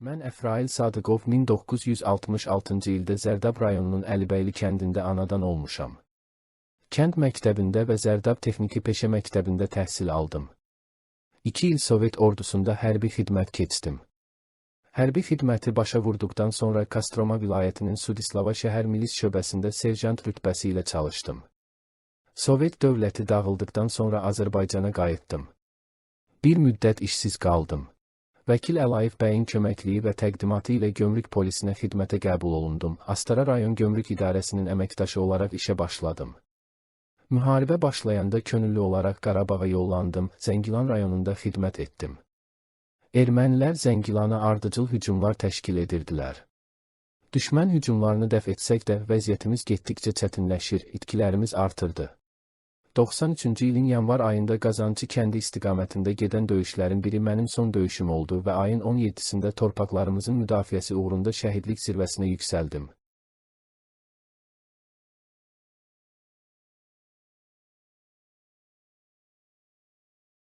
Mən Əfrail Sadıqov 1966-cı ildə Zərdab rayonunun Əlibəyli kəndində anadan olmuşam. Kənd məktəbində və Zərdab Texniki Peşə məktəbində təhsil aldım. 2 il Sovet ordusunda hərbi xidmət keçdim. Hərbi xidməti başa vurduqdan sonra Kostroma vilayətinin Sudislava şəhər milis şöbəsində serjant rütbəsi ilə çalışdım. Sovet dövləti dağıldıqdan sonra Azərbaycana qayıtdım. Bir müddət işsiz qaldım. Vəkil Əlayev bəyin köməkliyi və təqdimatı ilə gömrük polisinə xidmətə qəbul olundum. Astara rayon gömrük idarəsinin əməkdaşı olaraq işə başladım. Müharibə başlayanda könüllü olaraq Qarabağa yollandım, Zəngilan rayonunda xidmət etdim. Ermənilər Zəngilana ardıcıl hücumlar təşkil edirdilər. Düşmən hücumlarını dəf etsək də vəziyyətimiz getdikcə çətinləşir, itkilərimiz artırdı. 93-cü ilin yanvar ayında Qazancı kəndi istiqamətində gedən döyüşlərin biri mənim son döyüşüm oldu və ayın 17-sində torpaqlarımızın müdafiəsi uğrunda şəhidlik zirvəsinə yüksəldim.